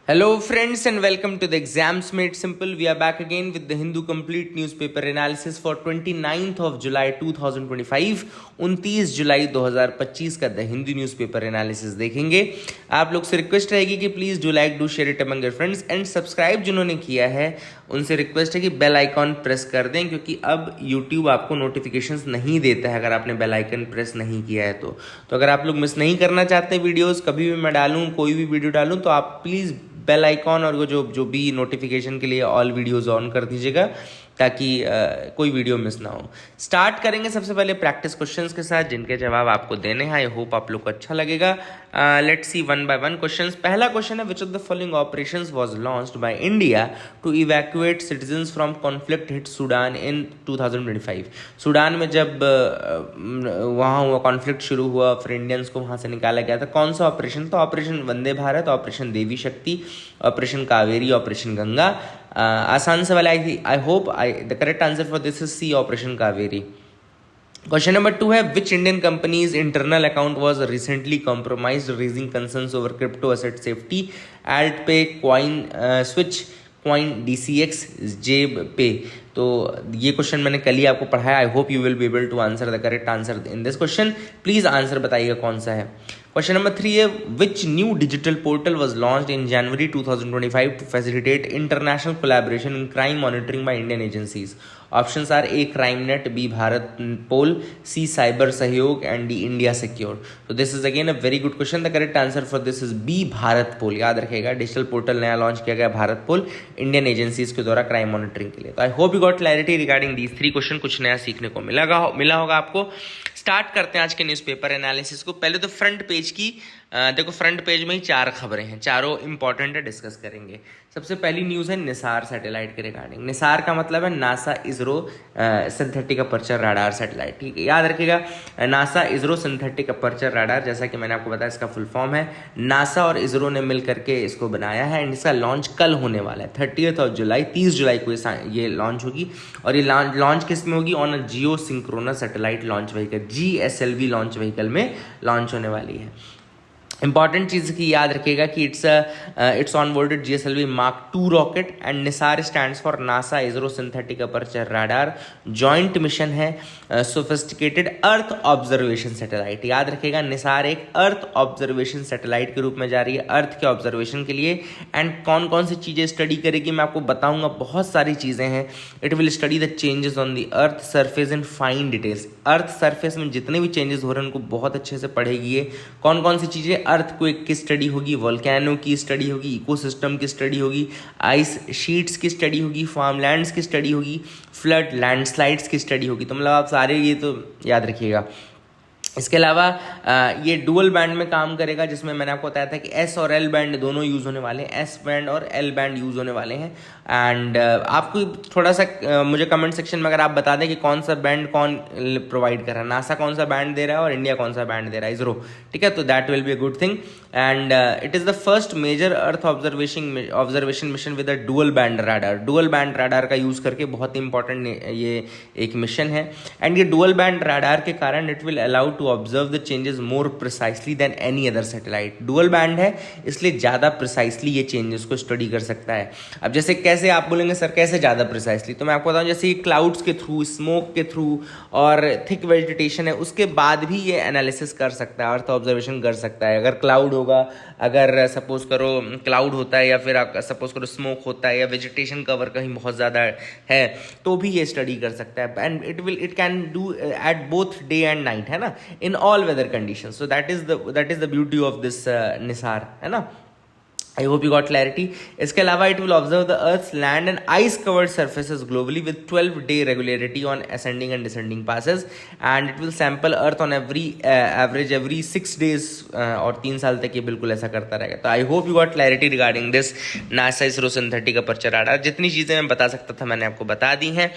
Hello friends and welcome to the Exams Made Simple. We are back again with the Hindu Complete Newspaper Analysis for 29th of July 2025. 29 जुलाई 2025 का the Hindu newspaper analysis देखेंगे। आप लोग से request रहेगी कि please do like do share it among your friends and subscribe जिन्होंने किया है उनसे रिक्वेस्ट है कि बेल आइकॉन प्रेस कर दें, क्योंकि अब यूट्यूब आपको नोटिफिकेशंस नहीं देता है अगर आपने बेल आइकन प्रेस नहीं किया है तो अगर आप लोग मिस नहीं करना चाहते वीडियोज़, कभी भी मैं डालूँ कोई भी वीडियो डालूँ तो आप प्लीज़ बेल आइकॉन और वो जो भी नोटिफिकेशन के लिए ऑल वीडियोस ऑन कर दीजिएगा ताकि कोई वीडियो मिस ना हो। स्टार्ट करेंगे सबसे पहले प्रैक्टिस क्वेश्चंस के साथ जिनके जवाब आपको देने हैं। आई होप आप लोग को अच्छा लगेगा। Let's see one by one questions. पहला क्वेश्चन है, which of the following operations was launched by India to evacuate citizens from conflict hit Sudan in 2025। Sudan में जब वहाँ हुआ कॉन्फ्लिक्ट शुरू हुआ, फिर इंडियंस को वहाँ से निकाला गया था, कौन सा ऑपरेशन? तो operation Vande Bharat, operation Devi Shakti, operation Kaveri, operation Ganga. आसान सवाल है। I hope the correct answer for this is C, operation Kaveri. Question number 2 है, which Indian companies internal account was recently compromised raising concerns over crypto asset safety, AltPay, CoinSwitch, Coin DCX, जेब पे। तो ये question मैंने कल ही आपको पढ़ाया। I hope you will be able to answer the correct answer in this question. Please answer बताइएगा कौन सा है। क्वेश्चन नंबर 3 है, which new digital portal was launched in January 2025 to facilitate international collaboration in crime monitoring by Indian agencies. Options are A crime net, B Bharatpol, C cyber Sahyog and D India secure. तो this is again a very good question. The correct answer for this is B Bharatpol. याद रखिएगा, digital portal नया launch किया गया भारत पोल Indian agencies के द्वारा crime monitoring के लिए। तो I hope you got clarity regarding these 3 question. कुछ नया सीखने को मिला होगा आपको। स्टार्ट करते हैं आज के न्यूज़पेपर एनालिसिस को। पहले तो फ्रंट पेज की देखो, फ्रंट पेज में ही 4 खबरें हैं, चारों इंपॉर्टेंट है, डिस्कस करेंगे। सबसे पहली न्यूज़ है निसार सैटेलाइट के रिगार्डिंग। निसार का मतलब है NASA ISRO synthetic aperture radar satellite. ठीक है, याद रखिएगा, NASA ISRO synthetic aperture radar, जैसा कि मैंने आपको बताया इसका फुल फॉर्म है। नासा और इसरो ने मिल करके इसको बनाया है एंड इसका लॉन्च कल होने वाला है 30 जुलाई, 30 जुलाई को ये लॉन्च होगी। और ये लॉन्च किस में होगी? On a Jio synchronous satellite launch vehicle, GSLV launch vehicle में लॉन्च होने वाली है। इंपॉर्टेंट चीज़ की याद रखिएगा कि it's on boarded GSLV Mark 2 rocket and Nisar stands for NASA ISRO synthetic aperture radar. Joint mission है सोफिस्टिकेटेड अर्थ ऑब्जर्वेशन सैटेलाइट। याद रखिएगा, निसार एक अर्थ ऑब्जर्वेशन सैटेलाइट के रूप में जा रही है अर्थ के ऑब्जर्वेशन के लिए। एंड कौन कौन सी चीज़ें स्टडी करेगी मैं आपको बताऊंगा, बहुत सारी चीज़ें हैं। It will study the changes on the earth surface in fine details. Earth surface में जितने भी चेंजेस हो रहे हैं उनको बहुत अच्छे से पढ़ेगी ये। कौन कौन सी चीज़ें? अर्थक्वेक की स्टडी होगी, वोल्केनो की स्टडी होगी, इकोसिस्टम की स्टडी होगी, आइस शीट्स की स्टडी होगी, फार्मलैंड्स की स्टडी होगी, फ्लड लैंडस्लाइड्स की स्टडी होगी। तो मतलब आप सारे ये तो याद रखिएगा। इसके अलावा ये डुअल बैंड में काम करेगा, जिसमें मैंने आपको बताया था कि S और L बैंड दोनों यूज़ होने वाले हैं, S बैंड और L बैंड यूज़ होने वाले हैं। एंड आपको थोड़ा सा मुझे कमेंट सेक्शन में अगर आप बता दें कि कौन सा बैंड कौन प्रोवाइड कर रहा है, नासा कौन सा बैंड दे रहा है और इंडिया कौन सा बैंड दे रहा है, इसरो। ठीक है, तो that will be a good thing. And it is the first major earth observation mission with a dual band radar. Dual band radar का यूज़ करके बहुत ही इंपॉर्टेंट ये एक मिशन है। एंड ये डुअल बैंड राडार के कारण it will allow to observe the changes more precisely than any other satellite. Dual band है इसलिए ज़्यादा प्रिसाइसली ये चेंजेस को स्टडी कर सकता है। अब जैसे कैसे आप बोलेंगे सर कैसे ज़्यादा प्रिसाइसली, तो मैं आपको बताऊँ, जैसे क्लाउड्स के थ्रू, स्मोक के थ्रू और थिक वेजिटेशन है उसके बाद भी ये एनालिसिस कर सकता है, अर्थ ऑब्जर्वेशन कर सकता है। अगर क्लाउड होगा, अगर सपोज करो क्लाउड होता है या फिर आप सपोज करो स्मोक होता है या वेजिटेशन कवर कहीं बहुत ज़्यादा है तो भी ये स्टडी कर सकता है। And it can do at both day and night, है ना, in all weather conditions. So that is the beauty of this Nisar, है ना। I hope you got clarity. इसके अलावा it will observe the Earth's land and ice covered surfaces globally with 12-day regularity on ascending and descending passes, and it will sample Earth on average every 6 days और 3 साल तक ये बिल्कुल ऐसा करता रहेगा। तो I hope you got clarity regarding this NASA ISRO synthetic aperture radar. जितनी चीज़ें मैं बता सकता था मैंने आपको बता दी हैं।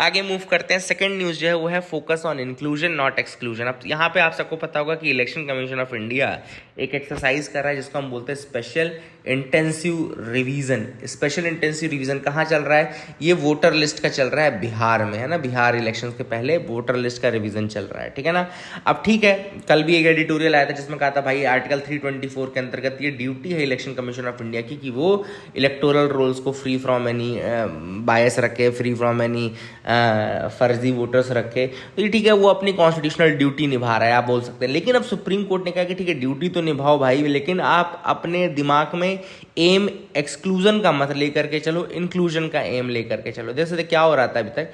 आगे मूव करते हैं। सेकंड न्यूज़ जो है वो है focus on inclusion not exclusion. अब यहाँ पे आप सबको पता होगा कि इलेक्शन कमीशन ऑफ इंडिया एक एक्सरसाइज कर रहा है जिसको हम बोलते हैं special intensive revision. Special intensive revision कहाँ चल रहा है? ये वोटर लिस्ट का चल रहा है बिहार में, है ना। बिहार इलेक्शन के पहले वोटर लिस्ट का रिवीजन चल रहा है, ठीक है ना। अब ठीक है, कल भी एक एडिटोरियल आया था जिसमें कहा था भाई आर्टिकल 324 के अंतर्गत ये ड्यूटी है इलेक्शन कमीशन ऑफ इंडिया की कि वो इलेक्टोरल रोल्स को फ्री फ्रॉम एनी बायस रखे, फ्री फ्रॉम एनी फर्जी वोटर्स रखे। तो ये ठीक है, वो अपनी कॉन्स्टिट्यूशनल ड्यूटी निभा रहा है, आप बोल सकते हैं। लेकिन अब सुप्रीम कोर्ट ने कहा कि ठीक है ड्यूटी तो निभाओ भाई, लेकिन आप अपने दिमाग में एम एक्सक्लूजन का मत लेकर के चलो, इंक्लूजन का एम लेकर के चलो। जैसे क्या हो रहा था अभी तक,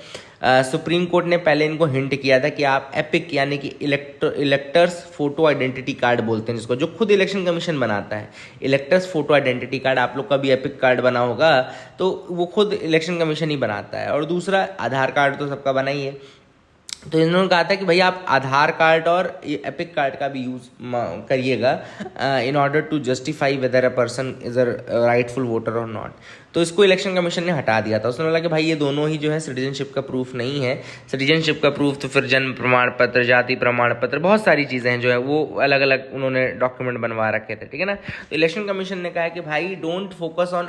सुप्रीम कोर्ट ने पहले इनको हिंट किया था कि आप एपिक यानी कि इलेक्टर्स फोटो आइडेंटिटी कार्ड बोलते हैं जिसको, जो खुद इलेक्शन कमीशन बनाता है। इलेक्टर्स फोटो आइडेंटिटी कार्ड, आप लोग का भी एपिक कार्ड बना होगा, तो वो खुद इलेक्शन कमीशन ही बनाता है। और दूसरा आधार कार्ड तो सबका बना ही है। तो इन्होंने कहा था कि भाई आप आधार कार्ड और एपिक कार्ड का भी यूज़ करिएगा in order to justify whether a person is a rightful voter और नॉट। तो इसको इलेक्शन कमीशन ने हटा दिया था। उसने बोला कि भाई ये दोनों ही जो है सिटीजनशिप का प्रूफ नहीं है। सिटीजनशिप का प्रूफ तो फिर जन्म प्रमाण पत्र, जाति प्रमाण पत्र, बहुत सारी चीज़ें हैं जो है वो अलग अलग उन्होंने डॉक्यूमेंट बनवा रखे थे, ठीक है ना। तो इलेक्शन कमीशन ने कहा कि भाई don't focus on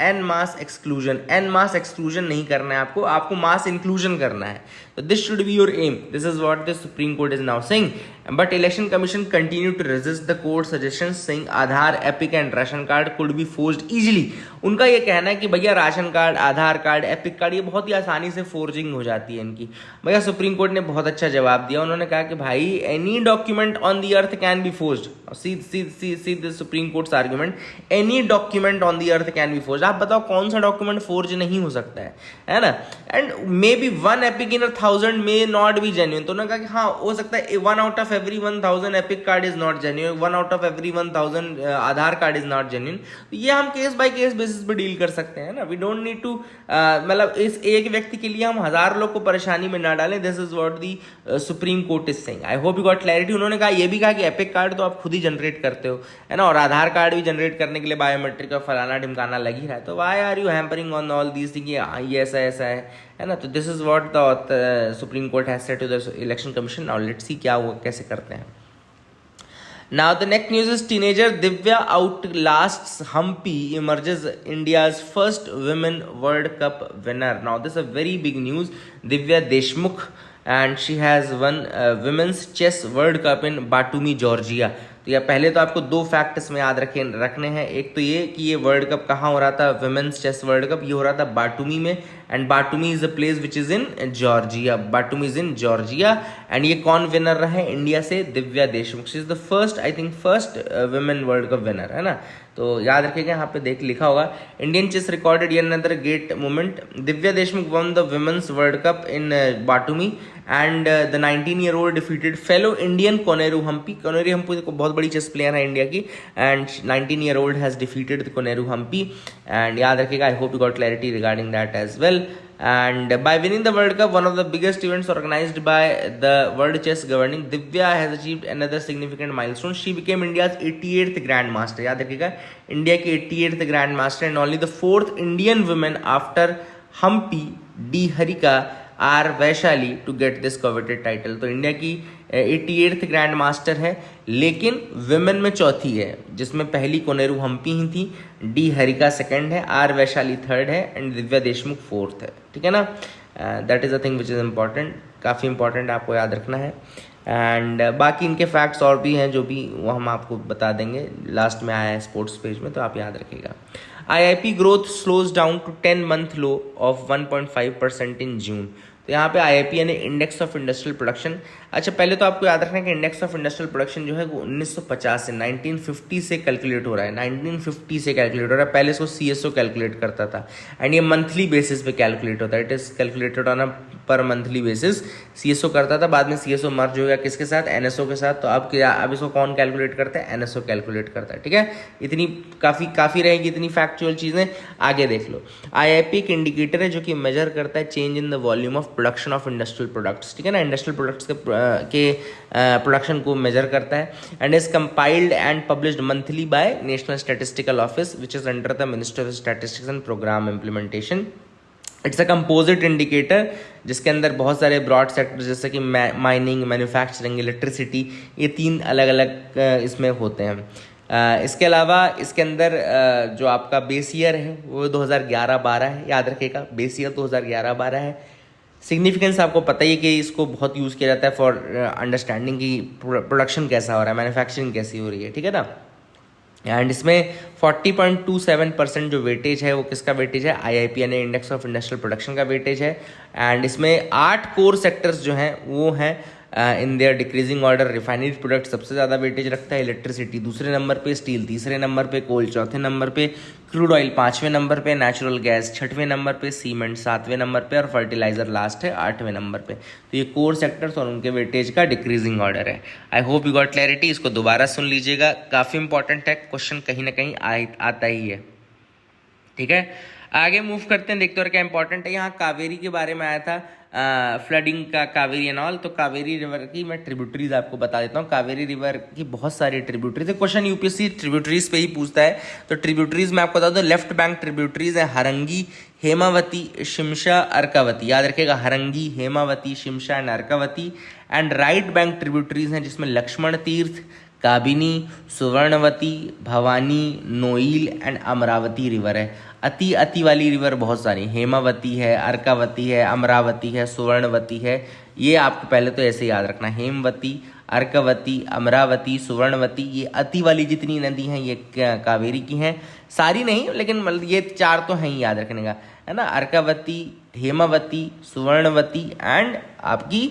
en masse exclusion. En masse exclusion नहीं करना है आपको, आपको मास इंक्लूजन करना है। तो this should be your aim, this is what the Supreme Court is now saying. But Election Commission continue to resist the court suggestion saying Aadhaar, EPIC and ration card could be forged easily. उनका ये कहना है कि भैया ration card, Aadhaar card, EPIC card ये बहुत ही आसानी से फोर्जिंग हो जाती है इनकी। भैया सुप्रीम कोर्ट ने बहुत अच्छा जवाब दिया। उन्होंने कहा कि भाई any document on the earth can be forged. See the supreme courts argument, any document on the earth can be forged. आप बताओ कौन सा डॉक्यूमेंट फोर्ज नहीं हो सकता है ना। And may be 1 epic in 1000 may not be genuine. तो उन्होंने कहा कि हाँ हो सकता है 1 out of every 1000 epic card is not genuine, 1 out of every 1000 Aadhaar card is not genuine. तो ये हम केस बाय केस बेसिस पे डील कर सकते हैं ना। वी डोंट नीड टू मतलब इस एक व्यक्ति के लिए हम 1000 लोग को परेशानी में ना डालें। This is what the supreme Court is saying. I hope you got clarity. उन्होंने कहा, ये भी कहा कि एपिक कार्ड तो आप खुद ही जनरेट करते हो, है ना, और आधार कार्ड भी जनरेट करने के लिए बायोमेट्रिक और फलाना ढिमकाना लग ही रहा है। तो why are you hampering on all these thing, ये ऐसा ऐसा है ना। तो this is what the Supreme Court has said to the Election Commission. Now let's see क्या वो कैसे करते हैं। Now the next news is teenager Divya outlasts Humpy, emerges India's first women World Cup winner. Now this is a very big news. Divya Deshmukh, and she has won women's chess World Cup in Batumi, Georgia. तो या पहले तो आपको 2 facts में याद रखने हैं। एक तो ये कि ये वर्ल्ड कप कहाँ हो रहा था, विमेंस चेस वर्ल्ड कप, ये हो रहा था बाटुमी में। And Batumi is a place which is in Georgia. Batumi is in Georgia. And ये कौन विनर रहे इंडिया से? Divya Deshmukh. She is the first, I think first women world cup winner, है ना। तो याद रखिएगा, यहाँ पे लिखा होगा Indian chess recorded yet another great moment. Divya Deshmukh won the women's world cup in Batumi and the 19-year-old defeated fellow Indian Koneru Hampi. Koneru Humpy बहुत बड़ी चेस प्लेयर है इंडिया की। And 19-year-old has defeated the Koneru Humpy. And याद रखिएगा, I hope you got clarity regarding that as well. And by winning the World Cup, one of the biggest events organized by the World Chess Governing, Divya has achieved another significant milestone. She became India's 88th Grandmaster. याद रखिएगा, India की 88th Grandmaster and only the 4th Indian woman after Humpy, D. Harika, R. Vaishali to get this coveted title. तो India की 88th grand master है, लेकिन women में चौथी है, जिसमें पहली कोनेरू हम्पी ही थी, डी हरिका सेकंड है, आर वैशाली थर्ड है एंड दिव्या देशमुख फोर्थ है, ठीक है ना। That is a thing which is important, काफ़ी इंपॉर्टेंट आपको याद रखना है। एंड बाकी इनके फैक्ट्स और भी हैं जो भी वो हम आपको बता देंगे, लास्ट में आया है स्पोर्ट्स पेज में, तो आप याद रखिएगा। IIP growth slows down to 10-month low of 1.5% in June. तो यहाँ पे IIP यानी इंडेक्स ऑफ इंडस्ट्रियल प्रोडक्शन। अच्छा, पहले तो आपको याद रखना है कि इंडेक्स ऑफ इंडस्ट्रियल प्रोडक्शन जो है वो 1950 से 1950 से कैलकुलेट हो रहा है, 1950 से कैलकुलेट हो रहा है। पहले इसको CSO कैलकुलेट करता था एंड ये मंथली बेसिस पे कैलकुलेट होता है। It is calculated on a पर मंथली बेसिस। CSO करता था, बाद में CSO मर्ज हो गया किसके साथ? NSO के साथ। तो अब इसको कौन कैलकुलेट करता है? NSO कैलकुलेट करता है, ठीक है। इतनी काफ़ी रहेगी, इतनी फैक्चुअल चीज़ें, आगे देख लो। IIP एक इंडिकेटर है जो कि मेजर करता है change in the volume of production of industrial products, ठीक है ना। इंडस्ट्रियल प्रोडक्ट्स के प्रोडक्शन को मेजर करता है and is compiled and published monthly by National Statistical Office which is under the Ministry of Statistics and Programme Implementation. It's a composite indicator जिसके अंदर बहुत सारे ब्रॉड सेक्टर जैसे कि माइनिंग, मैन्युफैक्चरिंग, इलेक्ट्रिसिटी, ये 3 अलग अलग इसमें होते हैं। इसके अलावा इसके अंदर जो आपका बेस ईयर है वो 2011-12 है, याद रखिएगा बेस ईयर 2011-12 है। सिग्निफिकेंस आपको पता ही है कि इसको बहुत यूज़ किया जाता है फॉर अंडरस्टैंडिंग की प्रोडक्शन कैसा हो रहा है, मैन्युफैक्चरिंग कैसी हो रही है, ठीक है ना। एंड इसमें 40.27% जो वेटेज है वो किसका वेटेज है, IIP यानी इंडेक्स ऑफ इंडस्ट्रियल प्रोडक्शन का वेटेज है। एंड इसमें 8 कोर सेक्टर्स जो हैं वो हैं in their decreasing order. Refinery product सबसे ज़्यादा वेटेज रखता है, इलेक्ट्रिसिटी दूसरे नंबर पे, स्टील तीसरे नंबर पे, कोल चौथे नंबर पे, क्रूड ऑयल 5वें नंबर पे, नेचुरल गैस 6वें नंबर पे, सीमेंट 7वें नंबर पे और फर्टिलाइजर लास्ट है 8वें नंबर पे। तो ये कोर सेक्टर्स और उनके वेटेज का डिक्रीजिंग ऑर्डर है। I hope you got clarity. इसको दोबारा सुन लीजिएगा, काफ़ी इंपॉर्टेंट है, क्वेश्चन कहीं ना कहीं आता ही है, ठीक है। आगे मूव करते हैं, देखते हैं और क्या इंपॉर्टेंट है। यहाँ कावेरी के बारे में आया था, फ्लडिंग का कावेरी एंड ऑल। तो कावेरी रिवर की मैं ट्रिब्यूटरीज आपको बता देता हूँ। कावेरी रिवर की बहुत सारी ट्रिब्यूटरीज है, क्वेश्चन यूपीएससी ट्रिब्यूटरीज पे ही पूछता है। तो ट्रिब्यूटरीज में आपको बता दो, लेफ्ट बैंक ट्रिब्यूटरीज है हरंगी, हेमावती, शिमशा, अर्कावती, याद रखिएगा Harangi, Hemavathi, Shimsha and Arkavathi. And right bank tributaries हैं जिसमें लक्ष्मण तीर्थ, काबिनी, सुवर्णवती, भवानी, नोइल एंड अमरावती रिवर है। अति वाली रिवर बहुत सारी, हेमावती है, अर्कावती है, अमरावती है, सुवर्णवती है। ये आपको पहले तो ऐसे याद रखना, हेमवती, अर्कावती, अमरावती, सुवर्णवती, ये अति वाली जितनी नदी हैं ये कावेरी की हैं। सारी नहीं लेकिन मतलब ये 4 तो हैं ही याद रखने का, है ना। अर्कावती, हेमावती, सुवर्णवती एंड आपकी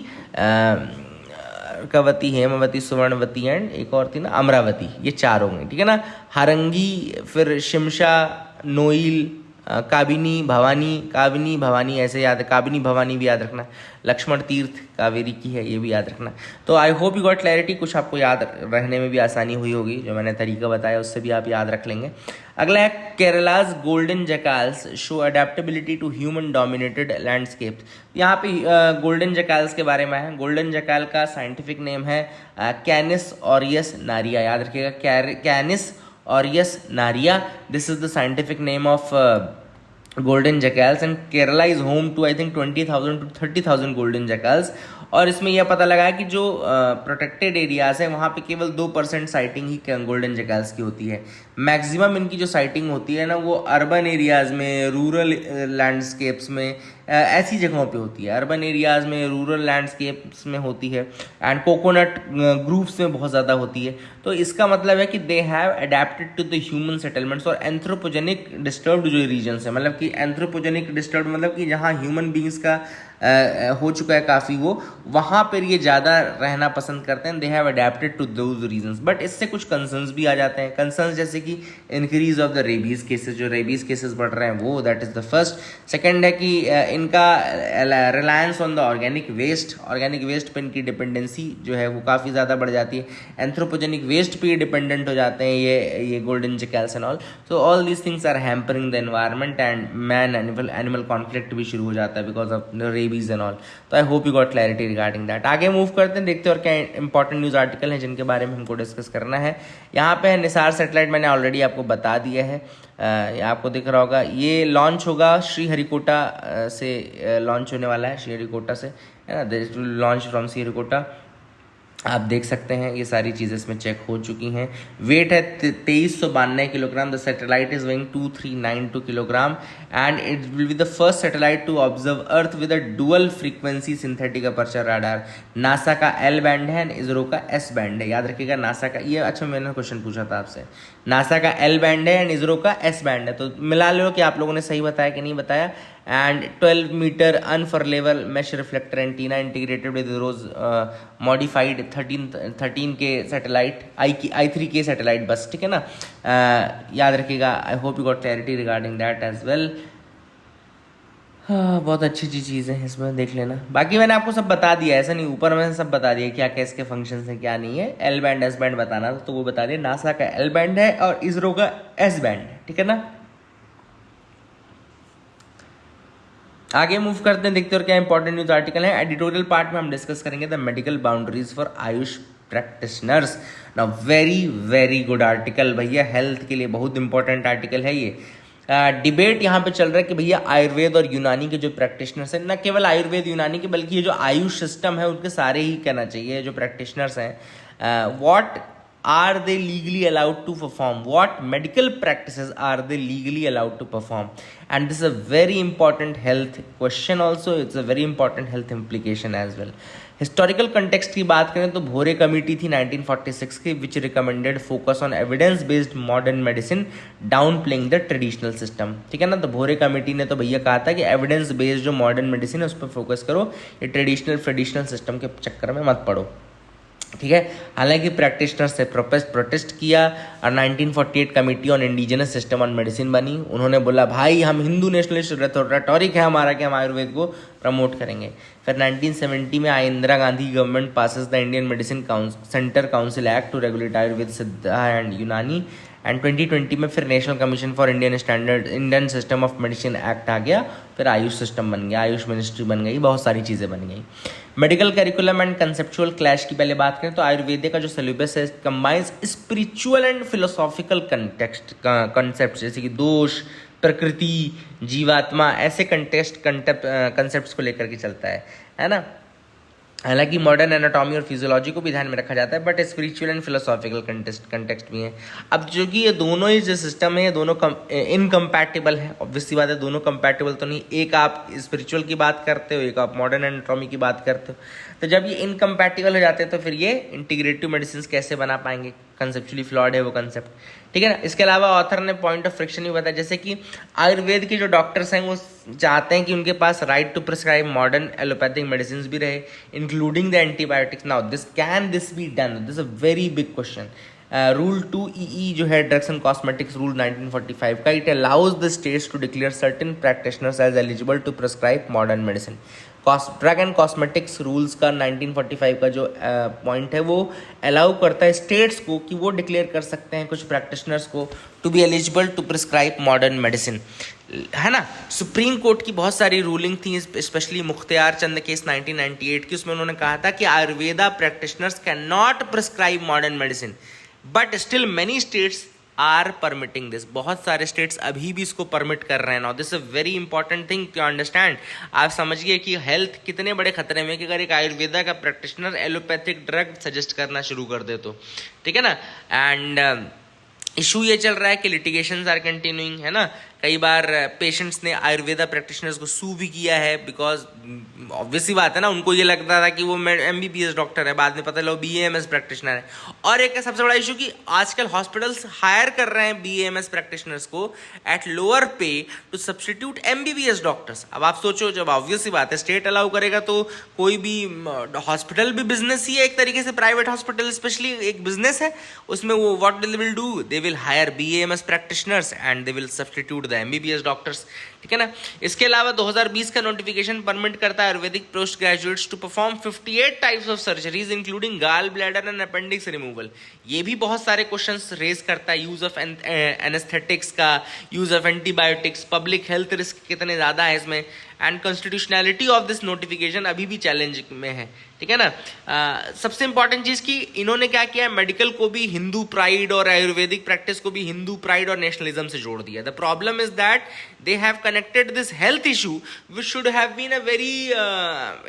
अर्कावती, हेमावती, सुवर्णवती एंड एक और थी ना अमरावती, ये 4 होंगे, ठीक है ना। हरंगी, फिर शिमशा, नोइल, काबिनी भवानी ऐसे याद है, काबिनी भवानी भी याद रखना। लक्ष्मण तीर्थ कावेरी की है, ये भी याद रखना। तो I hope you got clarity, कुछ आपको याद रहने में भी आसानी हुई होगी, जो मैंने तरीका बताया उससे भी आप याद रख लेंगे। अगला है Kerala's golden jackals show adaptability to human dominated landscape. यहाँ पे गोल्डन जैकाल्स के बारे में है। गोल्डन जैकाल का साइंटिफिक नेम है कैनिस ऑरियस नारिया, याद रखिएगा Canis aureus naria, this is the scientific name of golden jackals and Kerala is home to I think 20,000 to 30,000 golden jackals। और इसमें यह पता लगा है कि जो प्रोटेक्टेड एरियाज है वहाँ पे केवल 2% साइटिंग ही गोल्डन जैकाल्स की होती है। मैक्सिमम इनकी जो साइटिंग होती है ना वो अर्बन एरियाज में, रूरल लैंडस्केप्स में, ऐसी जगहों पे होती है। अर्बन एरियाज में, रूरल लैंडस्केप्स में होती है एंड कोकोनट ग्रुप्स में बहुत ज़्यादा होती है। तो इसका मतलब है कि they have adapted to the human settlements और एंथ्रोपोजेनिक डिस्टर्ब्ड जो रीजन्स है, मतलब कि एंथ्रोपोजेनिक डिस्टर्ब मतलब कि जहाँ ह्यूमन बींग्स का हो चुका है काफ़ी, वो वहाँ पर ये ज़्यादा रहना पसंद करते हैं। They have adapted to those regions. But इससे कुछ कंसर्न्स भी आ जाते हैं। कंसर्न्स जैसे कि increase of the rabies cases, जो रेबीज़ केसेस बढ़ रहे हैं वो, that is the first. Second है कि इनका reliance on the organic waste पे इनकी डिपेंडेंसी जो है वो काफ़ी ज़्यादा बढ़ जाती है। एंथ्रोपोजेनिक वेस्ट पे डिपेंडेंट हो जाते हैं ये golden jackals and all. So all these things are hampering the environment and man animal conflict भी शुरू हो जाता है because of rabies and all. तो I hope you got clarity regarding that. आगे मूव करते हैं, देखते हैं और क्या इंपॉर्टेंट न्यूज़ आर्टिकल हैं जिनके बारे में हमको डिस्कस करना है। यहाँ पे है निसार सैटेलाइट, मैंने ऑलरेडी आपको बता दिया है, आपको दिख रहा होगा। ये लॉन्च होगा श्रीहरिकोटा से, लॉन्च होने वाला है श्रीहरिकोटा से, है ना। लॉन्च फ्रॉम श्रीहरिकोटा, आप देख सकते हैं ये सारी चीज़ें इसमें चेक हो चुकी हैं। वेट है 2392 kilogram. The satellite is weighing 2392 kilogram and it will be the first satellite to observe earth with a dual frequency synthetic aperture radar. NASA का एल बैंड है एंड इसरो का एस बैंड है, याद रखिएगा। नासा का ये, अच्छा मैंने क्वेश्चन पूछा था आपसे, नासा का एल बैंड है एंड इसरो का एस बैंड है, तो मिला लो कि आप लोगों ने सही बताया कि नहीं बताया। And 12 metre unfurlable mesh reflector antenna integrated with ISRO's modified 13 K satellite I3 के सैटेलाइट बस, ठीक है ना। याद रखिएगा। I hope you got clarity regarding that as well. बहुत अच्छी चीज़ें हैं इसमें, देख लेना। बाकी मैंने आपको सब बता दिया, ऐसा नहीं ऊपर मैंने सब बता दिया क्या क्या इसके फंक्शंस हैं क्या नहीं है। एल बैंड एस बैंड बताना तो वो बता दिया। नासा का एल बैंड है और इसरो का एस बैंड है, ठीक है ना। आगे मूव करते हैं, देखते हैं और क्या इंपॉर्टेंट न्यूज आर्टिकल है। एडिटोरियल पार्ट में हम डिस्कस करेंगे the medical boundaries for Ayush practitioners. Now very very good article भैया, हेल्थ के लिए बहुत इंपॉर्टेंट आर्टिकल है ये। डिबेट यहाँ पे चल रहा है कि भैया आयुर्वेद और यूनानी के जो प्रैक्टिशनर्स हैं, न केवल आयुर्वेद यूनानी के बल्कि ये जो आयुष सिस्टम है उनके सारे ही कहना चाहिए जो प्रैक्टिशनर्स हैं, what are they legally allowed to perform, what medical practices are they legally allowed to perform, and this is a very important health question also, it's a very important health implication as well. Historical context की बात करें तो Bhore committee थी 1946 की which recommended focus on evidence based modern medicine downplaying the traditional system, ठीक है ना। तो भोरे कमेटी ने तो भैया कहा था कि एविडेंस बेस्ड जो मॉडर्न मेडिसिन है उस पर फोकस करो, ये ट्रेडिशनल सिस्टम के चक्कर में मत पड़ो, ठीक है। हालांकि प्रैक्टिशनर्स से प्रोटेस्ट किया और 1948 committee on indigenous system on medicine बनी। उन्होंने बोला भाई हम हिंदू नेशनलिस्ट रेटोरिक है हमारा कि हम आयुर्वेद को प्रमोट करेंगे। फिर 1970 में Indira Gandhi government passes the Indian medicine centre council act to regulate Ayurveda Siddha and Unani, and 2020 में फिर national commission for Indian system of medicine act आ गया, फिर आयुष सिस्टम बन गया, आयुष मिनिस्ट्री बन गई, बहुत सारी चीज़ें बन गई। Medical curriculum and conceptual clash की पहले बात करें तो आयुर्वेद का जो सिलेबस है combines spiritual and philosophical concept जैसे कि दोष, प्रकृति, जीवात्मा, ऐसे कंसेप्ट्स को लेकर के चलता है ना। हालांकि मॉडर्न एनाटॉमी और फिजियोलॉजी को भी ध्यान में रखा जाता है, but spiritual and philosophical context भी है। अब जो कि ये दोनों ही जो सिस्टम है ये दोनों इनकम्पैटिबल है, ऑब्वियसली बात है, दोनों कंपैटिबल तो नहीं। एक आप स्पिरिचुअल की बात करते हो, एक आप मॉडर्न एनाटॉमी की बात करते हो, तो जब ये इनकम्पैटिबल हो जाते हैं तो फिर ये इंटीग्रेटिव मेडिसिन कैसे बना पाएंगे, कंसेप्चुअली फ्लॉड है वो कंसेप्ट, ठीक है ना। इसके अलावा ऑथर ने पॉइंट ऑफ फ्रिक्शन भी बताया, जैसे कि आयुर्वेद के जो डॉक्टर्स हैं वो चाहते हैं कि उनके पास right to prescribe modern allopathic medicine भी रहे including the antibiotics. Now can this be done, this a very big question. Rule 2EE जो है ड्रग्स एंड कॉस्मेटिक्स रूल 1945 का, it allows the states to declare certain practitioners as eligible to prescribe modern medicine. Drug and cosmetics rules का 1945 का जो point है वो allow करता है स्टेट्स को कि वो डिक्लेयर कर सकते हैं कुछ प्रैक्टिशनर्स को to be eligible to prescribe modern medicine, है ना। सुप्रीम कोर्ट की बहुत सारी रूलिंग थी, स्पेशली मुख्तियार चंद केस 1998 की, उसमें उन्होंने कहा था कि Ayurveda practitioners can not prescribe modern medicine but still many states are permitting this. बहुत सारे स्टेट्स अभी भी इसको परमिट कर रहे हैं। Now this a very important thing to understand. आप समझिए कि हेल्थ कितने बड़े खतरे में कि अगर एक आयुर्वेदा का प्रैक्टिशनर एलोपैथिक ड्रग सजेस्ट करना शुरू कर दे तो, ठीक है ना। एंड इशू ये चल रहा है कि लिटिगेशंस आर कंटिन्यूइंग, है ना। कई बार पेशेंट्स ने आयुर्वेदा प्रैक्टिशनर्स को सू भी किया है, बिकॉज ऑब्वियसली बात है ना, उनको ये लगता था कि वो MBBS डॉक्टर है, बाद में पता चला वो BAMS प्रैक्टिशनर है। और एक सबसे बड़ा इशू कि आजकल हॉस्पिटल्स हायर कर रहे हैं BAMS प्रैक्टिशनर्स को एट लोअर पे टू सब्सटीट्यूट MBBS डॉक्टर्स। अब आप सोचो, जब ऑब्वियसली बात है स्टेट अलाउ करेगा तो कोई भी हॉस्पिटल भी बिजनेस ही है एक तरीके से, प्राइवेट हॉस्पिटल स्पेशली एक बिजनेस है, उसमें वो what they will do, they will hire BAMS practitioners and they will substitute the MBBS doctors, ठीक है ना। इसके अलावा 2020 का नोटिफिकेशन परमिट करता है Ayurvedic post graduates to perform 58 types of surgeries including gallbladder and appendix removal. ये भी बहुत सारे क्वेश्चंस रेज करता है, यूज ऑफ एनेस्थेटिक्स का, use of antibiotics, public health risk कितने ज्यादा है इसमें, and constitutionality of this notification अभी भी चैलेंज में है, ठीक है ना। सबसे इंपॉर्टेंट चीज कि इन्होंने क्या किया है, मेडिकल को भी हिंदू प्राइड और आयुर्वेदिक प्रैक्टिस को भी हिंदू प्राइड और नेशनलिज्म से जोड़ दिया। The problem is that they have connected this health issue which should have been a very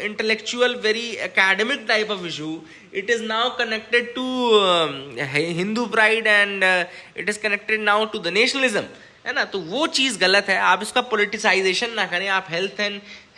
intellectual, very academic type of issue. It is now connected to Hindu pride and it is connected now to the nationalism, है ना। तो वो चीज़ गलत है, आप इसका politicisation ना करें, आप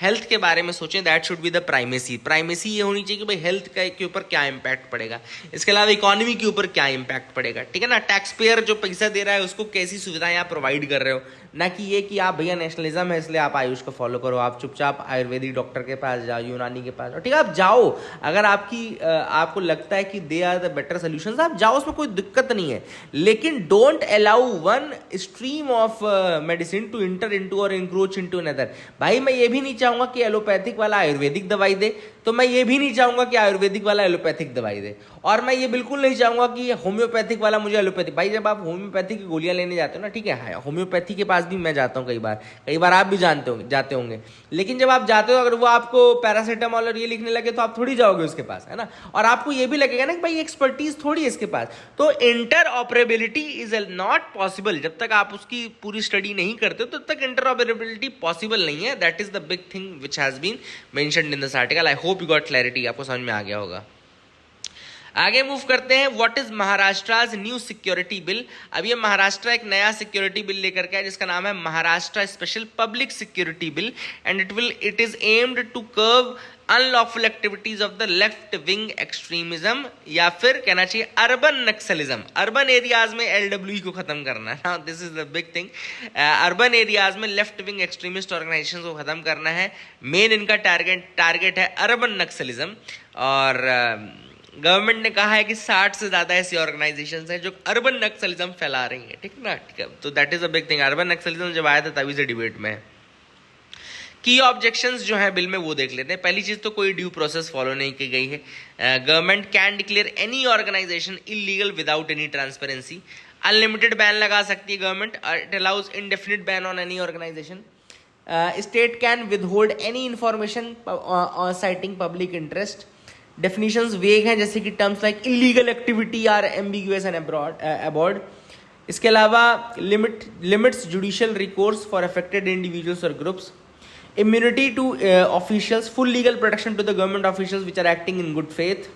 हेल्थ के बारे में सोचें। That should be the primacy ये होनी चाहिए कि भाई हेल्थ के ऊपर क्या इम्पैक्ट पड़ेगा, इसके अलावा इकोनॉमी के ऊपर क्या इम्पैक्ट पड़ेगा, ठीक है ना। टैक्स पेयर जो पैसा दे रहा है उसको कैसी सुविधाएं आप प्रोवाइड कर रहे हो, ना कि ये कि आप भैया नेशनलिज्म है इसलिए आप आयुष को फॉलो करो, आप चुपचाप आयुर्वेदिक डॉक्टर के पास जाओ, यूनानी के पास जाओ, ठीक है आप जाओ, अगर आपको लगता है कि they are the better solutions आप जाओ, उसमें कोई दिक्कत नहीं है। लेकिन don't allow one stream of medicine to enter into और इंक्रोच इनटू अनदर। भाई मैं ये भी नहीं चाहूंगा कि एलोपैथिक वाला आयुर्वेदिक दवाई दे, तो मैं ये भी नहीं चाहूंगा कि आयुर्वेदिक वाला एलोपैथिक दवाई दे, और मैं ये बिल्कुल नहीं चाहूंगा कि होम्योपैथिक वाला मुझे एलोपैथिक। भाई जब आप होम्योपैथी की गोलियां लेने जाते हो ना, ठीक है, होम्योपैथी के पास भी मैं जाता हूँ कई बार आप भी जाते होंगे, लेकिन जब आप जाते हो अगर वो आपको पैरासीटामोल और ये लिखने लगे तो आप थोड़ी जाओगे उसके पास, है ना, और आपको ये भी लगेगा ना कि भाई एक्सपर्टीज थोड़ी है इसके पास। तो inter operability is not possible, जब तक आप उसकी पूरी स्टडी नहीं करते हो तब तक इंटर ऑपरेबिलिटी पॉसिबल नहीं है। That is the big thing which has been mentioned in this article. I hope you got clarity, आपको समझ में आ गया होगा। आगे मूव करते हैं। What is Maharashtra new security bill. अब ये महाराष्ट्र एक नया सिक्योरिटी बिल लेकर के है जिसका नाम है Maharashtra special public security bill, and it is aimed to curb unlawful activities of the left wing extremism, या फिर कहना चाहिए अर्बन नक्सलिज्म। अर्बन एरियाज में LWE को खत्म करना है, this is the big thing. Urban areas में लेफ्ट विंग एक्सट्रीमिस्ट ऑर्गेनाइजेशन को खत्म करना है। मेन इनका टारगेट है अर्बन नक्सलिज्म, और गवर्नमेंट ने कहा है कि 60 से ज्यादा ऐसी ऑर्गेनाइजेशंस हैं जो अर्बन नक्सलिज्म फैला रही हैं, ठीक ना, ठीक है। तो that is a big thing. Urban Naxalism जब आया था तभी से डिबेट में है। की ऑब्जेक्शंस जो है बिल में वो देख लेते हैं। पहली चीज तो कोई ड्यू प्रोसेस फॉलो नहीं की गई है। Government can declare any organisation illegal without any transparency. Unlimited ban लगा सकती है government. It allows indefinite ban on any organisation. State can withhold any information citing public interest. Definitions vague हैं, जैसे कि terms like illegal activity are ambiguous and broad. इसके अलावा limits judicial recourse for affected individuals और groups. Immunity to officials, full legal protection to the government officials which are acting in good faith.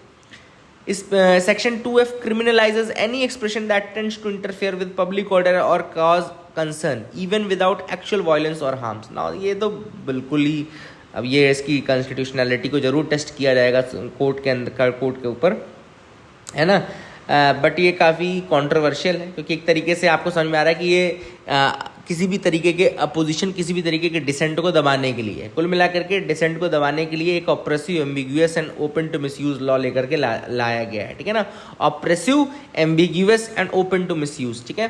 Section 2F criminalizes any expression that tends to interfere with public order or cause concern, even without actual violence or harms. Now ये तो बिल्कुल ही, अब ये इसकी constitutionality को जरूर test किया जाएगा कोर्ट के ऊपर, है ना, बट ये काफ़ी कॉन्ट्रोवर्शियल है, क्योंकि एक तरीके से आपको समझ में आ रहा है कि ये किसी भी तरीके के अपोजिशन, किसी भी तरीके के डिसेंट को दबाने के लिए, कुल मिलाकर के डिसेंट को दबाने के लिए एक oppressive, ambiguous and open to misuse law लेकर के लाया गया है, ठीक है ना। Oppressive, ambiguous and open to misuse, ठीक है।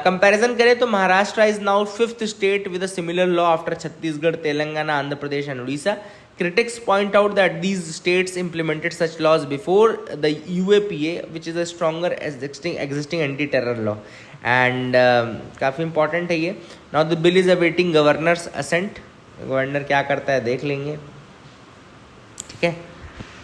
कंपैरिजन करें तो Maharashtra is now 5th state with a similar law after Chhattisgarh, Telangana, Andhra Pradesh and Orissa. Critics point out that these states implemented such laws before the UAPA, which is a stronger existing anti-terror law, and काफ़ी important है ये। Now the bill is awaiting governor's assent. Governor क्या करता है देख लेंगे, ठीक है।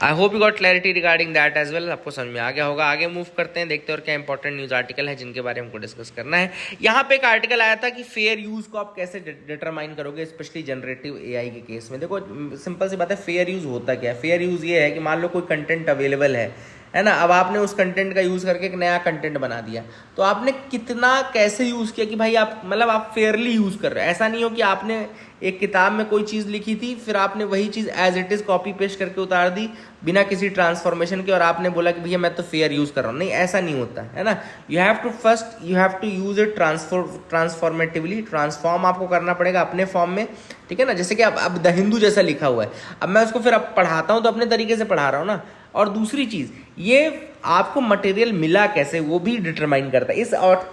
I hope you got clarity regarding that as well, आपको समझ में आ गया होगा। आगे मूव करते हैं, देखते हैं और क्या इंपॉर्टेंट न्यूज़ आर्टिकल है जिनके बारे में हमको डिस्कस करना है। यहाँ पे एक आर्टिकल आया था कि फेयर यूज़ को आप कैसे डिटरमाइन करोगे, स्पेशली जनरेटिव AI के केस में। देखो सिंपल सी बात है, फेयर यूज़ होता क्या है। फेयर यूज़ ये है कि मान लो कोई कंटेंट अवेलेबल है ना, अब आपने उस कंटेंट का यूज़ करके एक नया कंटेंट बना दिया, तो आपने कितना कैसे यूज़ किया कि भाई आप मतलब आप फेयरली यूज़ कर रहे हो। ऐसा नहीं हो कि आपने एक किताब में कोई चीज़ लिखी थी, फिर आपने वही चीज़ as it is copy paste करके उतार दी बिना किसी ट्रांसफॉर्मेशन के, और आपने बोला कि भैया मैं तो फेयर यूज़ कर रहा हूँ। नहीं, ऐसा नहीं होता है ना। You have to use it transformatively. Transform आपको करना पड़ेगा अपने फॉर्म में, ठीक है ना। जैसे कि अब द हिंदू जैसा लिखा हुआ है, अब मैं उसको फिर अब पढ़ाता हूँ तो अपने तरीके से पढ़ा रहा हूँ ना। और दूसरी चीज़, ये आपको मटेरियल मिला कैसे वो भी डिटरमाइन करता है।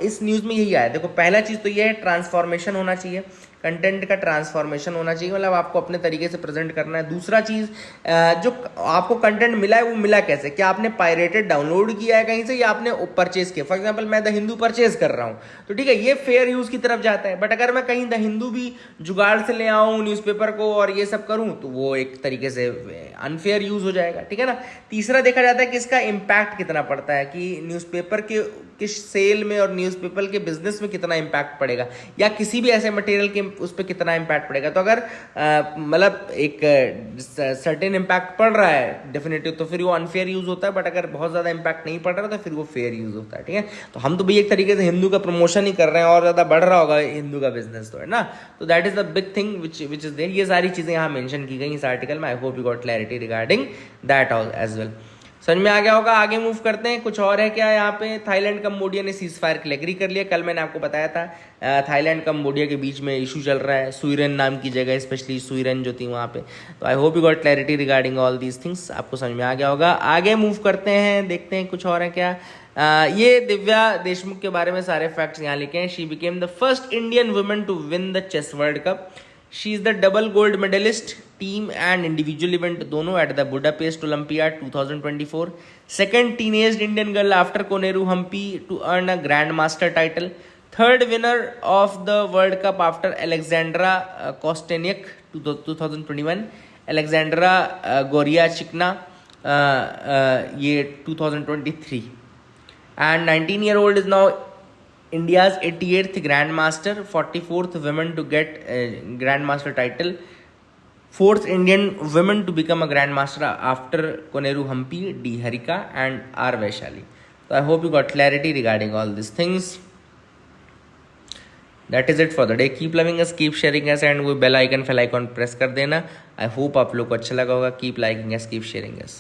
इस न्यूज़ में यही आया। देखो पहला चीज़ तो ये है, ट्रांसफॉर्मेशन होना चाहिए, कंटेंट का ट्रांसफॉर्मेशन होना चाहिए, मतलब आपको अपने तरीके से प्रेजेंट करना है। दूसरा चीज़, जो आपको कंटेंट मिला है वो मिला कैसे, क्या आपने पायरेटेड डाउनलोड किया है कहीं से या आपने परचेज किया। फॉर एग्जांपल मैं द हिंदू परचेज कर रहा हूँ तो ठीक है, ये फेयर यूज़ की तरफ जाता है। बट अगर मैं कहीं द हिंदू भी जुगाड़ से ले आऊँ न्यूज़पेपर को और ये सब करूँ तो वो एक तरीके से अनफेयर यूज़ हो जाएगा, ठीक है ना। तीसरा देखा जाता है कि इसका इम्पैक्ट कितना पड़ता है, कि न्यूज़पेपर के किस सेल में और न्यूज़पेपर के बिजनेस में कितना इम्पैक्ट पड़ेगा, या किसी भी ऐसे मटेरियल के उस पर कितना इम्पैक्ट पड़ेगा। तो अगर मतलब एक सर्टेन इम्पैक्ट पड़ रहा है डेफिनेटिव, तो फिर वो अनफेयर यूज़ होता है। बट अगर बहुत ज़्यादा इम्पैक्ट नहीं पड़ रहा तो फिर वो फेयर यूज़ होता है, ठीक है। तो हम तो भी एक तरीके से हिंदू का प्रमोशन ही कर रहे हैं, और ज़्यादा बढ़ रहा होगा हिंदू का बिजनेस, तो है ना। तो that is the big thing which is there. ये सारी चीज़ें यहाँ मेंशन की गई इस आर्टिकल में। I hope you got clarity regarding that as well. समझ में आ गया होगा। आगे मूव करते हैं। कुछ और है क्या यहाँ पे। थाईलैंड कंबोडिया ने सीज फायर के लिए एग्री कर लिया। कल मैंने आपको बताया था थाईलैंड कंबोडिया के बीच में इशू चल रहा है, सुइरेन नाम की जगह, स्पेशली सुइरेन जो थी वहाँ पे। तो I hope you got clarity regarding all these things, आपको समझ में आ गया होगा। आगे मूव करते हैं, देखते हैं कुछ और है क्या। ये दिव्या देशमुख के बारे में सारे फैक्ट्स यहाँ लिखे हैं। She became the first Indian women to win the chess world cup. She is the double gold medalist team and individual event दोनों at the Budapest Olympiad 2024. Second teenage Indian girl after Koneru Humpy to earn a Grandmaster title. Third winner of the World Cup after Alexandra Kosteniuk 2021. Alexandra Goryachkina ये 2023. And 19-year-old is now India's 88th Grandmaster, 44th woman to get a Grandmaster title, 4th Indian woman to become a Grandmaster after Koneru Humpy, D. Harika and R. Vaishali. So I hope you got clarity regarding all these things. That is it for the day. Keep loving us, keep sharing us and वो bell icon, bell icon press कर देना. I hope आप लोग को अच्छा लगा होगा. Keep liking us, keep sharing us.